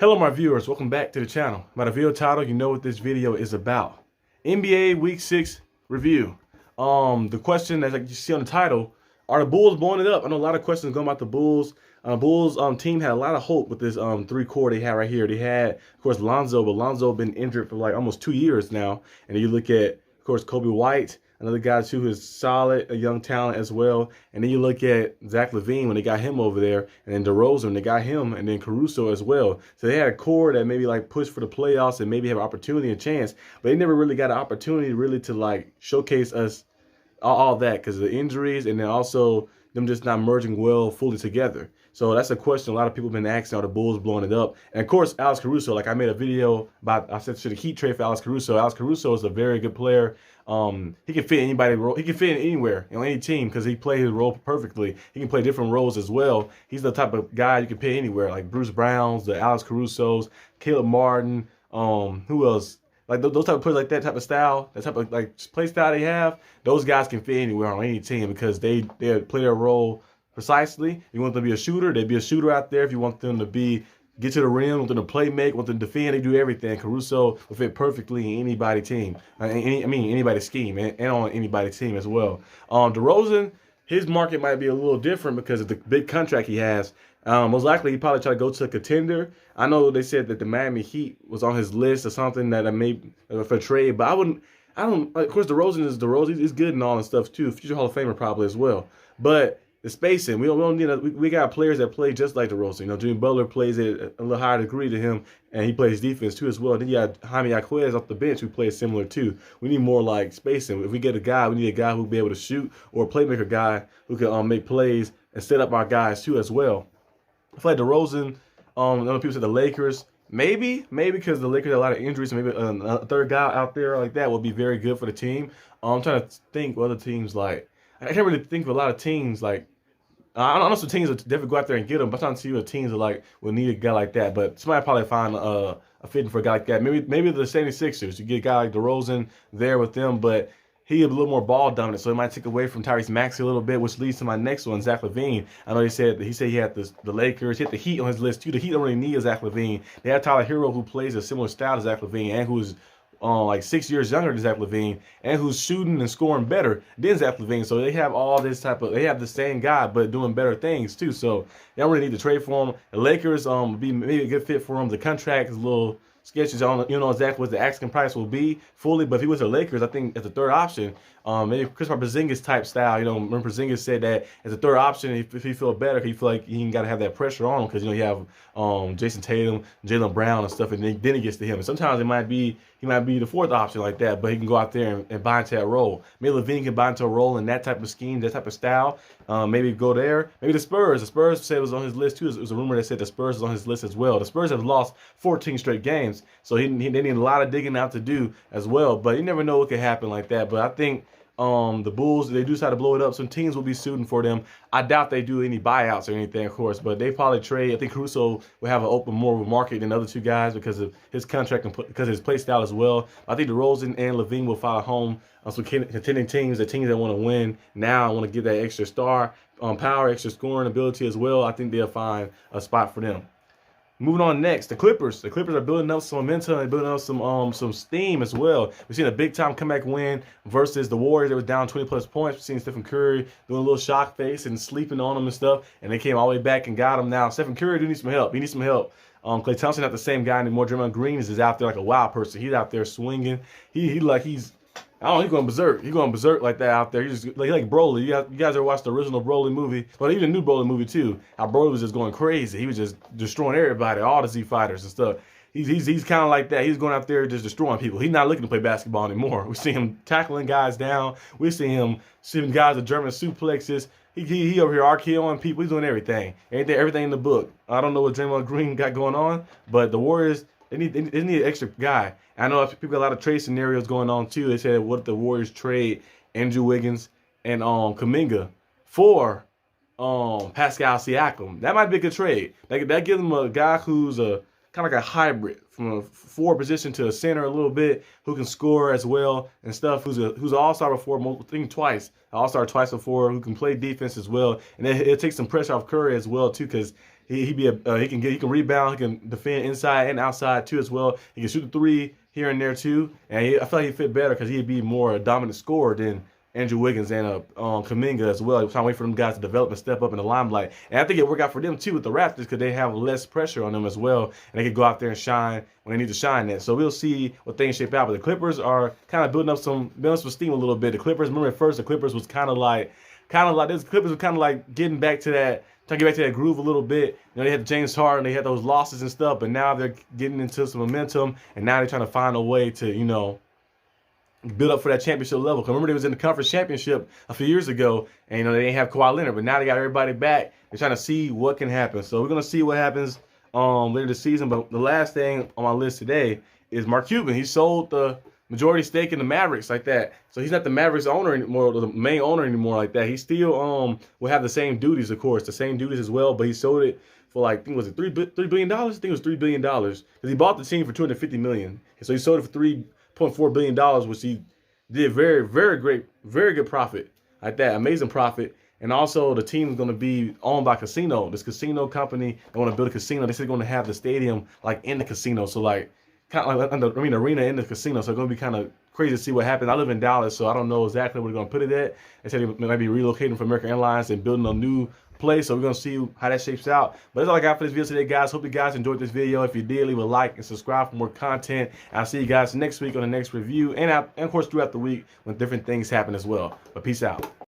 Hello my viewers, welcome back to the channel. By the video title, you know what this video is about. NBA Week 6 review. The question that you see on the title, are the Bulls blowing it up? I know a lot of questions going about the Bulls. Bulls team had a lot of hope with this three core they had right here. They had, of course, Lonzo, but Lonzo been injured for like almost 2 years now. And then you look at, of course, Kobe White, another guy too who's solid, a young talent as well. And then you look at Zach LaVine when they got him over there, and then DeRozan when they got him, and then Caruso as well. So they had a core that maybe like push for the playoffs and maybe have an opportunity and chance, but they never really got an opportunity really to like showcase us all that because of the injuries and then also them just not merging well fully together. So that's a question a lot of people have been asking, are the Bulls blowing it up? And of course, Alex Caruso, like I made a video about, I said should the Heat trade for Alex Caruso. Alex Caruso is a very good player. He can fit anybody role. He can fit in anywhere, on any team, because he plays his role perfectly. He can play different roles as well. He's the type of guy you can pay anywhere, like Bruce Browns, the Alex Carusos, Caleb Martin, who else? Like those type of players, like that type of style, that type of like play style they have, those guys can fit anywhere on any team because they play their role precisely. If you want them to be a shooter, they'd be a shooter out there. If you want them to get to the rim, want them to play make, want them to defend, they do everything. Caruso will fit perfectly in anybody's team. Anybody's scheme and on anybody's team as well. DeRozan, his market might be a little different because of the big contract he has. Most likely, he probably try to go to a contender. I know they said that the Miami Heat was on his list or something that I made for trade, but I don't. Of course, DeRozan is DeRozan. He's good and all and stuff too. Future Hall of Famer probably as well. But the spacing, we don't need. We got players that play just like DeRozan. You know, Jimmy Butler plays it a little higher degree to him, and he plays defense too as well. And then you got Jaime Jaquez off the bench who plays similar too. We need more like spacing. If we get a guy, we need a guy who'll be able to shoot, or a playmaker guy who can make plays and set up our guys too as well. I feel like DeRozan, I know people said the Lakers, maybe because the Lakers have a lot of injuries, so maybe a third guy out there like that will be very good for the team. I'm trying to think what other teams like. I can't really think of a lot of teams like. I don't know some teams will definitely go out there and get them, but I'm trying to see what teams are like will need a guy like that. But somebody probably find a fitting for a guy like that. Maybe the 76ers. You get a guy like DeRozan there with them, but he a little more ball dominant, so it might take away from Tyrese Maxey a little bit, which leads to my next one, Zach LaVine. I know he said he had the Lakers, he had the Heat on his list too. The Heat don't really need a Zach LaVine. They have Tyler Hero who plays a similar style to Zach LaVine and who's like 6 years younger than Zach LaVine and who's shooting and scoring better than Zach LaVine. So they have all this they have the same guy but doing better things too. So they don't really need to trade for him. The Lakers would be maybe a good fit for him. The contract is a little sketches on, exactly what the asking price will be fully, but if he was the Lakers, I think as a third option, maybe Kristaps Porzingis type style. Remember Porzingis said that as a third option, if he feel better, he feel like he ain't got to have that pressure on him because you have Jason Tatum, Jaylen Brown and stuff, and then it gets to him. And sometimes he might be the fourth option like that, but he can go out there and buy into that role. Maybe LaVine can buy into a role in that type of scheme, that type of style. Maybe go there. Maybe the Spurs. The Spurs said it was on his list too. It was a rumor that said the Spurs was on his list as well. The Spurs have lost 14 straight games, so they need a lot of digging out to do as well. But you never know what could happen like that. But I think the Bulls, they do try to blow it up. Some teams will be suiting for them. I doubt they do any buyouts or anything, of course, but they probably trade. I think Caruso will have more of a market than the other two guys because of his contract and because of his play style as well. I think DeRozan and LaVine will follow home on some contending teams, the teams that want to win now. I want to give that extra star power, extra scoring ability as well. I think they'll find a spot for them. Moving on next, the Clippers. The Clippers are building up some momentum and building up some steam as well. We've seen a big-time comeback win versus the Warriors. They were down 20-plus points. We've seen Stephen Curry doing a little shock face and sleeping on them and stuff, and they came all the way back and got him. Now, Stephen Curry do need some help. He needs some help. Klay Thompson not the same guy anymore. Draymond Green is out there like a wild person. He's out there swinging. He's going berserk. He's going berserk like that out there. He's just like Broly. You guys ever watched the original Broly movie? But even the new Broly movie too. How Broly was just going crazy. He was just destroying everybody, all the Z fighters and stuff. He's kind of like that. He's going out there just destroying people. He's not looking to play basketball anymore. We see him tackling guys down. We see him shooting guys with German suplexes. He over here RKOing people. He's doing everything. Everything in the book. I don't know what Draymond Green got going on, but the Warriors, they need an extra guy. I know people got a lot of trade scenarios going on too. They said, what if the Warriors trade Andrew Wiggins and Kuminga for Pascal Siakam? That might be a good trade. That gives them a guy who's a kind of like a hybrid from a forward position to a center a little bit, who can score as well and stuff. Who's an all-star before, I think twice, an all-star twice before, who can play defense as well, and it takes some pressure off Curry as well too, because he can rebound, he can defend inside and outside too as well. He can shoot the three here and there too, and I feel like he'd fit better because he'd be more a dominant scorer than Andrew Wiggins and Kuminga as well. We're trying to wait for them guys to develop and step up in the limelight. And I think it worked out for them too with the Raptors because they have less pressure on them as well, and they can go out there and shine when they need to shine at. So we'll see what things shape out. But the Clippers are kind of building up some steam a little bit. The Clippers, remember at first, the Clippers was kind of like getting back to that, trying to get back to that groove a little bit. You know, they had James Harden, they had those losses and stuff, but now they're getting into some momentum, and now they're trying to find a way to, you know, build up for that championship level. Because remember, they was in the conference championship a few years ago, and you know they didn't have Kawhi Leonard, but now they got everybody back. They're trying to see what can happen. So we're gonna see what happens later this season. But the last thing on my list today is Mark Cuban. He sold the majority stake in the Mavericks like that. So he's not the Mavericks owner anymore, or the main owner anymore like that. He still will have the same duties, of course, the same duties as well. But he sold it for like, I think, was it $3 billion? I think it was $3 billion because he bought the team for $250 million. So he sold it for $3.4 billion, which he did very good profit like that, amazing profit. And also the team is going to be owned by casino. This casino company, they want to build a casino. They said they're going to have the stadium like in the casino, so like kind of like arena in the casino. So it's going to be kind of crazy to see what happens. I live in Dallas, so I don't know exactly where they're going to put it at. They said they might be relocating from American Airlines and building a new place, so we're going to see how that shapes out. But that's all I got for this video today, guys. Hope you guys enjoyed this video. If you did, leave a like and subscribe for more content. I'll see you guys next week on the next review, and of course throughout the week when different things happen as well. But peace out.